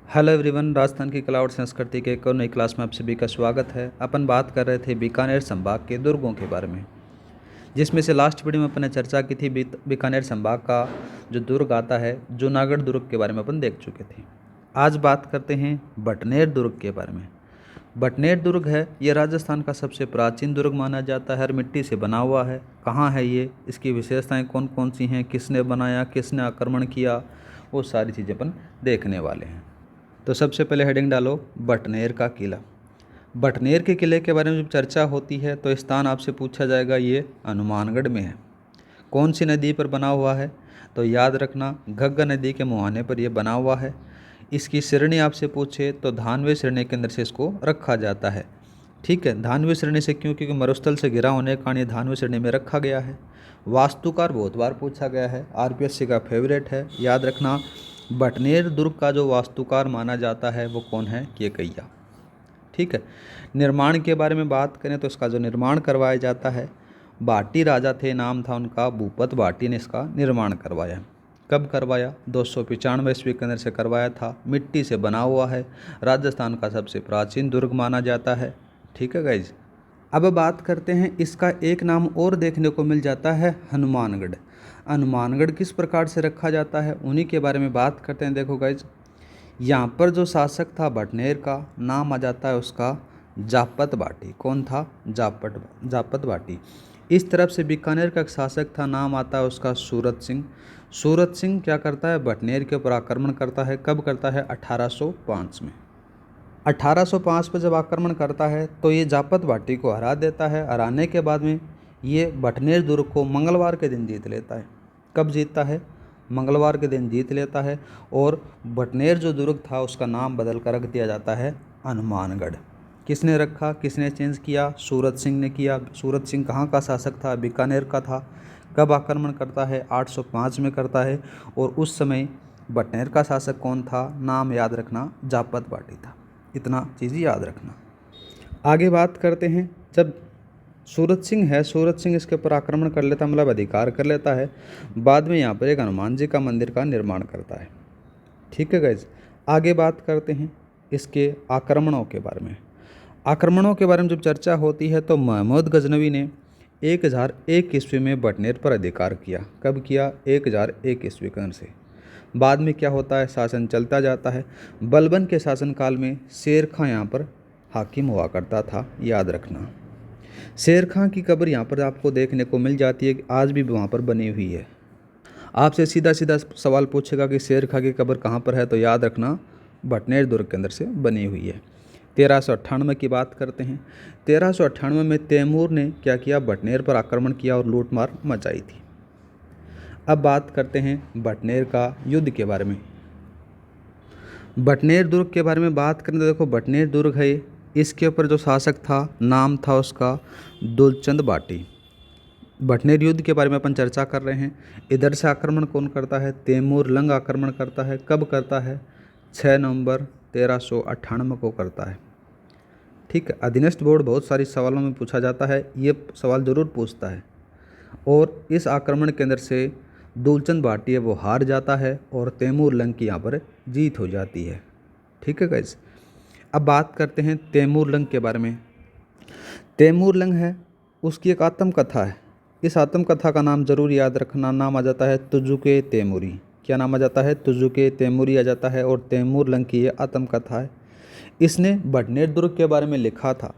Hello everyone, Rajasthan की कला और संस्कृति के एक और नई क्लास में आप सभी का स्वागत है। अपन बात कर रहे थे बीकानेर संभाग के दुर्गों के बारे में, जिसमें से लास्ट वीडियो में अपन ने चर्चा की थी बीकानेर संभाग का जो दुर्ग आता है जूनागढ़ दुर्ग के बारे में अपन देख चुके थे। आज बात करते हैं बटनेर दुर्ग के बारे में। बटनेर दुर्ग है ये राजस्थान का सबसे प्राचीन दुर्ग माना जाता है। हर मिट्टी से बना हुआ है। कहाँ है ये, इसकी विशेषताएँ कौन कौन सी हैं, किसने बनाया, किसने आक्रमण किया, वो सारी चीज़ें अपन देखने वाले हैं। तो सबसे पहले हेडिंग डालो बटनेर का किला। बटनेर के किले के बारे में जब चर्चा होती है तो स्थान आपसे पूछा जाएगा, ये हनुमानगढ़ में है। कौन सी नदी पर बना हुआ है, तो याद रखना घग्गर नदी के मुहाने पर यह बना हुआ है। इसकी श्रेणी आपसे पूछे तो धानवे श्रेणी के अंदर से इसको रखा जाता है। ठीक है, धानवे श्रेणी से क्यों, क्योंकि मरुस्थल से घिरा होने के कारण ये धानवे श्रेणी में रखा गया है। वास्तुकार बहुत बार पूछा गया है, आरपीएससी का फेवरेट है। याद रखना बटनेर दुर्ग का जो वास्तुकार माना जाता है वो कौन है, केकैया। ठीक है, निर्माण के बारे में बात करें तो इसका जो निर्माण करवाया जाता है, भाटी राजा थे, नाम था उनका भूपत भाटी ने इसका निर्माण करवाया। कब करवाया, 295 ईस्वी के अंदर से करवाया था। मिट्टी से बना हुआ है, राजस्थान का सबसे प्राचीन दुर्ग माना जाता है। ठीक है गाइज, अब बात करते हैं इसका एक नाम और देखने को मिल जाता है हनुमानगढ़। हनुमानगढ़ किस प्रकार से रखा जाता है उन्हीं के बारे में बात करते हैं। देखो गाइज, यहाँ पर जो शासक था बटनेर का, नाम आ जाता है उसका जापत भाटी। कौन था, जापत भाटी। इस तरफ से बीकानेर का एक शासक था, नाम आता है उसका सूरत सिंह। सूरत सिंह क्या करता है, बटनेर के ऊपर आक्रमण करता है। कब करता है, 1805 में। 1805 पर जब आक्रमण करता है तो ये जापत भाटी को हरा देता है। हराने के बाद में ये बटनेर दुर्ग को मंगलवार के दिन जीत लेता है। कब जीतता है, मंगलवार के दिन जीत लेता है। और बटनेर जो दुर्ग था उसका नाम बदल कर रख दिया जाता है हनुमानगढ़। किसने रखा, किसने चेंज किया, सूरत सिंह ने किया। सूरत सिंह कहाँ का शासक था, बीकानेर का था। कब आक्रमण करता है, 805 में करता है। और उस समय बटनेर का शासक कौन था, नाम याद रखना जापत भाटी था। इतना चीज़ याद रखना। आगे बात करते हैं, जब सूरत सिंह है, सूरत सिंह इसके ऊपर आक्रमण कर लेता, मतलब अधिकार कर लेता है। बाद में यहाँ पर एक हनुमान जी का मंदिर का निर्माण करता है। ठीक है गाइज, आगे बात करते हैं इसके आक्रमणों के बारे में। आक्रमणों के बारे में जब चर्चा होती है तो महमूद गजनवी ने 1001 ईस्वी में बटनेर पर अधिकार किया। कब किया, 1001 ईस्वी के अंदर से। बाद में क्या होता है, शासन चलता जाता है। बलबन के शासनकाल में शेर खां यहाँ पर हाकिम हुआ करता था, याद रखना। शेर खां की कब्र यहाँ पर आपको देखने को मिल जाती है, आज भी वहाँ पर बनी हुई है। आपसे सीधा सीधा सवाल पूछेगा कि शेर खां की कब्र कहाँ पर है, तो याद रखना बटनेर दुर्ग के अंदर से बनी हुई है। 1398 की बात करते हैं। 1398 में तैमूर ने क्या किया, बटनेर पर आक्रमण किया और लूटमार मचाई थी। अब बात करते हैं बटनेर का युद्ध के बारे में। बटनेर दुर्ग के बारे में बात करें तो देखो, बटनेर दुर्ग है, इसके ऊपर जो शासक था नाम था उसका दुलचंद भाटी। बटनेर युद्ध के बारे में अपन चर्चा कर रहे हैं। इधर से आक्रमण कौन करता है, तैमूर लंग आक्रमण करता है। कब करता है, 6 नवंबर 1398 को करता है। ठीक है, अधीनस्थ बोर्ड बहुत सारी सवालों में पूछा जाता है, ये सवाल जरूर पूछता है। और इस आक्रमण के अंदर से दुलचंद भाटी है वो हार जाता है और तैमूर लंग की यहाँ पर जीत हो जाती है। ठीक है गाइस, अब बात करते हैं तैमूर लंग के बारे में। तैमूर लंग है, उसकी एक आत्मकथा है। इस आत्मकथा का नाम जरूर याद रखना, नाम आ जाता है तुजुके तैमूरी। क्या नाम आ जाता है, तुजुके तैमूरी आ जाता है। और तैमूर लंग की ये आत्मकथा है। इसने बटनेर दुर्ग के बारे में लिखा था,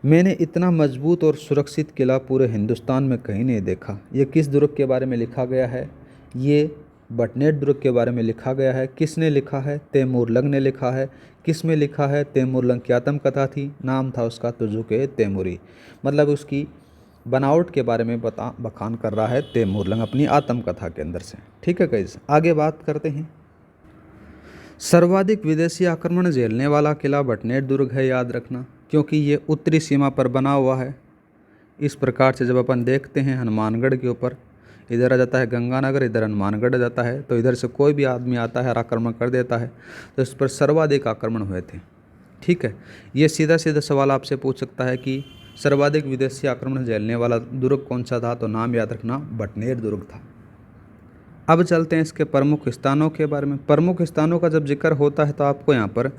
मैंने इतना मजबूत और सुरक्षित किला पूरे हिंदुस्तान में कहीं नहीं देखा। ये किस दुर्ग के बारे में लिखा गया है, ये बटनेर दुर्ग के बारे में लिखा गया है। किसने लिखा है, तैमूर लंग ने लिखा है। किस में लिखा है, तैमूर लंग की आत्मकथा थी, नाम था उसका तुजुके तैमूरी। मतलब उसकी बनावट के बारे में बखान कर रहा है तैमूर लंग अपनी आत्मकथा के अंदर से। ठीक है गाइस, आगे बात करते हैं। सर्वाधिक विदेशी आक्रमण झेलने वाला किला बटनेर दुर्ग है, याद रखना, क्योंकि ये उत्तरी सीमा पर बना हुआ है। इस प्रकार से जब अपन देखते हैं हनुमानगढ़ के ऊपर, इधर आ जाता है गंगानगर, इधर हनुमानगढ़ आ जाता है, तो इधर से कोई भी आदमी आता है और आक्रमण कर देता है, तो इस पर सर्वाधिक आक्रमण हुए थे। ठीक है, ये सीधा सीधा सवाल आपसे पूछ सकता है कि सर्वाधिक विदेशी आक्रमण झेलने वाला दुर्ग कौन सा था, तो नाम याद रखना बटनेर दुर्ग था। अब चलते हैं इसके प्रमुख स्थानों के बारे में। प्रमुख स्थानों का जब जिक्र होता है तो आपको यहाँ पर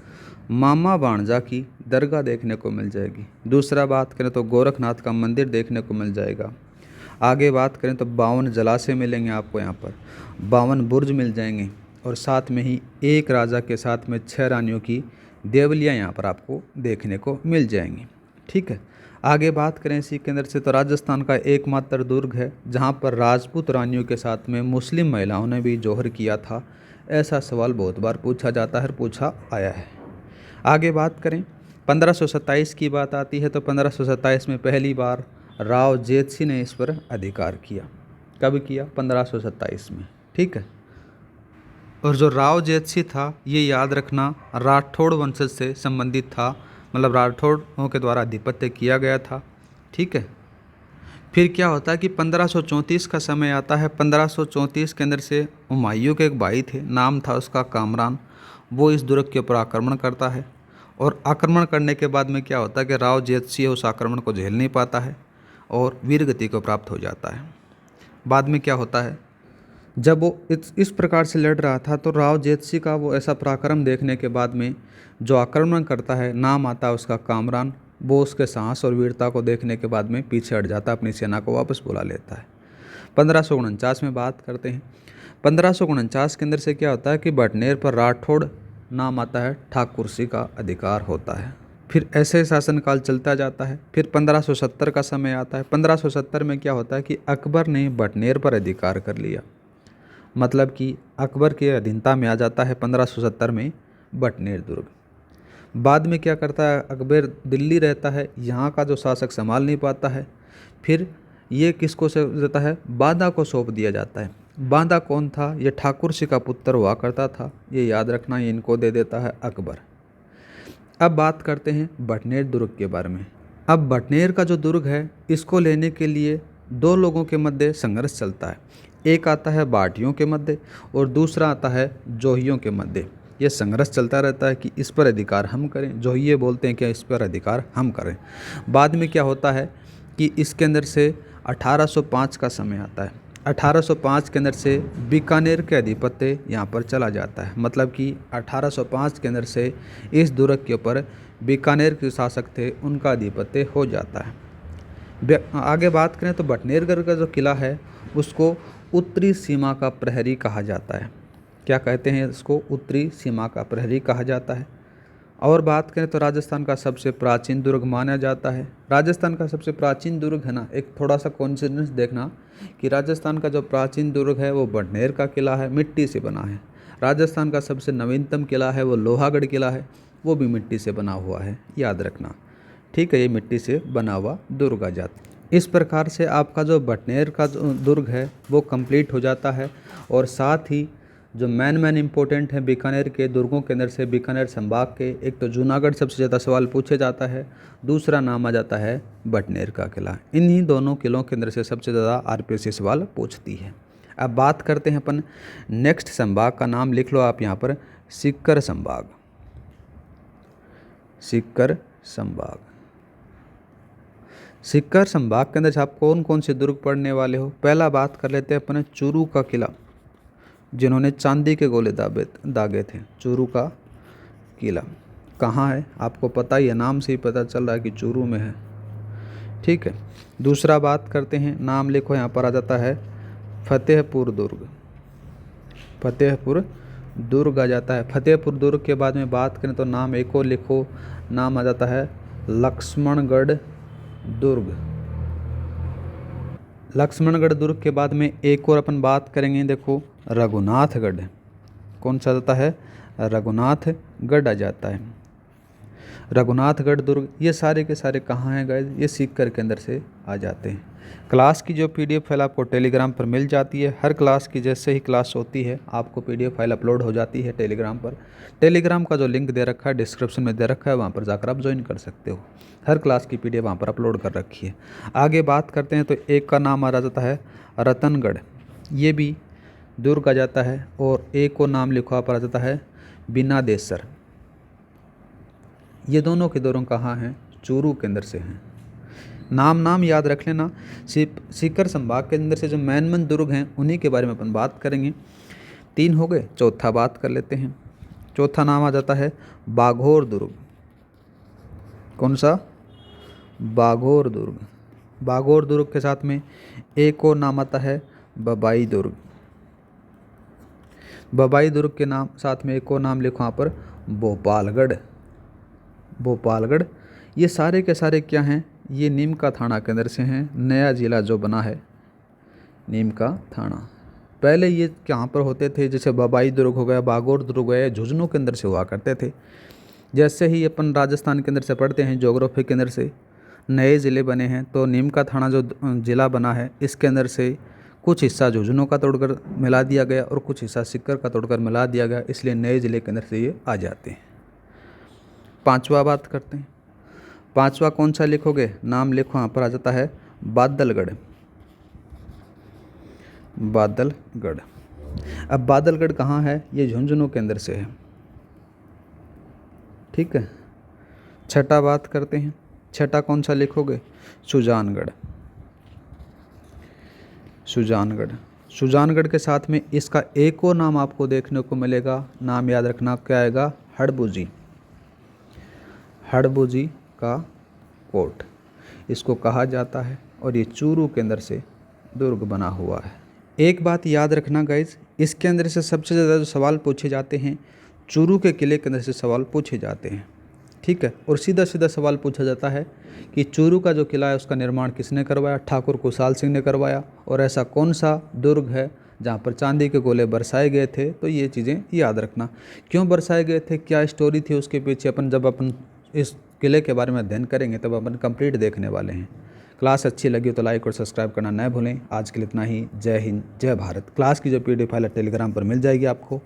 मामा बाणजा की दरगाह देखने को मिल जाएगी। दूसरा बात करें तो गोरखनाथ का मंदिर देखने को मिल जाएगा। आगे बात करें तो 52 जलाशय मिलेंगे आपको यहाँ पर, 52 बुर्ज मिल जाएंगे और साथ में ही एक राजा के साथ में 6 रानियों की देवलियाँ यहाँ पर आपको देखने को मिल जाएंगी। ठीक है, आगे बात करें इसी के अंदर से तो राजस्थान का एकमात्र दुर्ग है जहाँ पर राजपूत रानियों के साथ में मुस्लिम महिलाओं ने भी जौहर किया था। ऐसा सवाल बहुत बार पूछा जाता है, पूछा आया है। आगे बात करें 1527 की बात आती है तो 1527 में पहली बार राव जेतसी ने इस पर अधिकार किया। कब किया? 1527 में। ठीक है, और जो राव जेतसी था ये याद रखना राठौड़ वंशज से संबंधित था, मतलब राठौड़ों के द्वारा आधिपत्य किया गया था। ठीक है, फिर क्या होता है कि 1534 का समय आता है। 1534 के अंदर से हुमायूं के एक भाई थे, नाम था उसका कामरान, वो इस दुर्ग के ऊपर आक्रमण करता है और आक्रमण करने के बाद में क्या होता है कि राव जेतसी उस आक्रमण को झेल नहीं पाता है और वीरगति को प्राप्त हो जाता है। बाद में क्या होता है, जब वो इस प्रकार से लड़ रहा था तो राव जेतसी का वो ऐसा पराक्रम देखने के बाद में जो आक्रमण करता है, नाम आता है उसका कामरान, वो उसके साहस और वीरता को देखने के बाद में पीछे हट जाता है, अपनी सेना को वापस बुला लेता है। 1549 में बात करते हैं। 1549 के अंदर से क्या होता है कि बटनेर पर राठौड़ नाम आता है, ठाकुरसी का अधिकार होता है। फिर ऐसे शासनकाल चलता जाता है। फिर 1570 का समय आता है। 1570 में क्या होता है कि अकबर ने बटनेर पर अधिकार कर लिया, मतलब कि अकबर के अधीनता में आ जाता है 1570 में बटनेर दुर्ग। बाद में क्या करता है, अकबर दिल्ली रहता है, यहाँ का जो शासक संभाल नहीं पाता है, फिर ये किसको से देता है, बांदा को सौंप दिया जाता है। बांदा कौन था? ये ठाकुरसी का पुत्र हुआ करता था, ये याद रखना, ये इनको दे देता है अकबर। अब बात करते हैं बटनेर दुर्ग के बारे में। अब बटनेर का जो दुर्ग है इसको लेने के लिए दो लोगों के मध्य संघर्ष चलता है। एक आता है बाटियों के मध्य और दूसरा आता है जोहियों के मध्य। ये संघर्ष चलता रहता है कि इस पर अधिकार हम करें, जोहिये बोलते हैं कि इस पर अधिकार हम करें। बाद में क्या होता है कि इसके अंदर से 1805 का समय आता है। 1805 के अंदर से बीकानेर के अधिपत्य यहाँ पर चला जाता है, मतलब कि 1805 के अंदर से इस दुर्ग के ऊपर बीकानेर के शासक थे उनका अधिपत्य हो जाता है। आगे बात करें तो बटनेरगढ़ का जो किला है उसको उत्तरी सीमा का प्रहरी कहा जाता है। क्या कहते हैं इसको? उत्तरी सीमा का प्रहरी कहा जाता है। और बात करें तो राजस्थान का सबसे प्राचीन दुर्ग माना जाता है। राजस्थान का सबसे प्राचीन दुर्ग है ना, एक थोड़ा सा कोइंसिडेंस देखना कि राजस्थान का जो प्राचीन दुर्ग है वो बटनेर का किला है, मिट्टी से बना है। राजस्थान का सबसे नवीनतम किला है वो लोहागढ़ किला है, वो भी मिट्टी से बना हुआ है, याद रखना। ठीक है, ये मिट्टी से बना हुआ दुर्ग आ जाता है। इस प्रकार से आपका जो बटनेर का जो दुर्ग है वो कंप्लीट हो जाता है। और साथ ही जो मेन इंपॉर्टेंट हैं बीकानेर के दुर्गों के अंदर से बीकानेर संभाग के, एक तो जूनागढ़ सबसे ज़्यादा सवाल पूछे जाता है, दूसरा नाम आ जाता है बटनेर का किला। इन्हीं दोनों किलों के अंदर से सबसे ज़्यादा आरपीएससी सवाल पूछती है। अब बात करते हैं अपन नेक्स्ट संभाग का, नाम लिख लो आप यहाँ पर, सीकर संभाग। सीकर संभाग, सीकर संभाग के अंदर आप कौन कौन से दुर्ग पढ़ने वाले हो? पहला बात कर लेते हैं अपन चूरू का किला, जिन्होंने चांदी के गोले दागे थे। चूरू का किला कहाँ है आपको पता ही है, नाम से ही पता चल रहा है कि चूरू में है। ठीक है, दूसरा बात करते हैं, नाम लिखो यहाँ पर आ जाता है फतेहपुर दुर्ग। फतेहपुर दुर्ग आ जाता है। फतेहपुर दुर्ग के बाद में बात करें तो नाम एक और लिखो, नाम आ जाता है लक्ष्मणगढ़ दुर्ग। लक्ष्मणगढ़ दुर्ग के बाद में एक और अपन बात करेंगे, देखो रघुनाथगढ़। कौन सा आता है? रघुनाथगढ़ आ जाता है। रघुनाथगढ़ दुर्ग, ये सारे के सारे कहाँ हैं गाइस? ये सीकर के अंदर से आ जाते हैं। क्लास की जो पीडीएफ फाइल आपको टेलीग्राम पर मिल जाती है। हर क्लास की जैसे ही क्लास होती है आपको पीडीएफ फाइल अपलोड हो जाती है टेलीग्राम पर। टेलीग्राम का जो लिंक दे रखा है डिस्क्रिप्शन में दे रखा है, वहाँ पर जाकर आप ज्वाइन कर सकते हो। हर क्लास की पीडीएफ वहाँ पर अपलोड कर रखी है। आगे बात करते हैं तो एक का नाम आ जाता है रतनगढ़, ये भी दुर्ग आ जाता है। और एक को नाम लिखा पर आ जाता है बिनादेसर। ये दोनों के दोनों कहाँ हैं? चूरू के अंदर से हैं। नाम नाम याद रख लेना। सीकर संभाग के अंदर से जो मेन दुर्ग हैं उन्हीं के बारे में अपन बात करेंगे। 3 हो गए, चौथा बात कर लेते हैं। चौथा नाम आ जाता है बाघोर दुर्ग। कौन सा? बाघोर दुर्ग। बाघोर दुर्ग के साथ में एक और नाम आता है बबाई दुर्ग। बबाई दुर्ग के नाम साथ में एक और नाम लिखो यहाँ पर भोपालगढ़। भोपालगढ़। ये सारे के सारे क्या हैं? ये नीम का थाना के अंदर से हैं। नया जिला जो बना है नीम का थाना। पहले ये कहाँ पर होते थे? जैसे बबाई दुर्ग हो गया, बागोर दुर्ग हो गया, झुंझुनू के अंदर से हुआ करते थे। जैसे ही अपन राजस्थान के अंदर से पढ़ते हैं ज्योग्राफी के अंदर से नए ज़िले बने हैं, तो नीम का थाना जो ज़िला बना है इसके अंदर से कुछ हिस्सा झुंझुनू का तोड़कर मिला दिया गया और कुछ हिस्सा सीकर का तोड़कर मिला दिया गया, इसलिए नए ज़िले के अंदर से ये आ जाते हैं। 5वां बात करते हैं। 5वां कौन सा लिखोगे? नाम लिखो, यहाँ पर आ जाता है बादलगढ़। बादलगढ़। अब बादलगढ़ कहाँ है? ये झुंझुनू के अंदर से है। ठीक है। छठा बात करते हैं। छठा कौन सा लिखोगे? सुजानगढ़। सुजानगढ़। सुजानगढ़ के साथ में इसका एक और नाम आपको देखने को मिलेगा, नाम याद रखना क्या आएगा? हड़बुजी। हड़बुजी का कोट इसको कहा जाता है और ये चूरू के अंदर से दुर्ग बना हुआ है। एक बात याद रखना गाइज, इसके अंदर से सबसे ज़्यादा जो सवाल पूछे जाते हैं चूरू के किले के अंदर से सवाल पूछे जाते हैं। ठीक है। और सीधा सीधा सवाल पूछा जाता है कि चूरू का जो किला है उसका निर्माण किसने करवाया? ठाकुर कुशाल सिंह ने करवाया। और ऐसा कौन सा दुर्ग है जहाँ पर चांदी के गोले बरसाए गए थे? तो ये चीज़ें याद रखना। क्यों बरसाए गए थे, क्या स्टोरी थी उसके पीछे, जब अपन इस किले के बारे में अध्ययन करेंगे तब अपन कंप्लीट देखने वाले हैं। क्लास अच्छी लगी तो लाइक और सब्सक्राइब करना न भूलें। आज के लिए इतना ही। जय हिंद, जय भारत। क्लास की जो PDF फाइल टेलीग्राम पर मिल जाएगी आपको।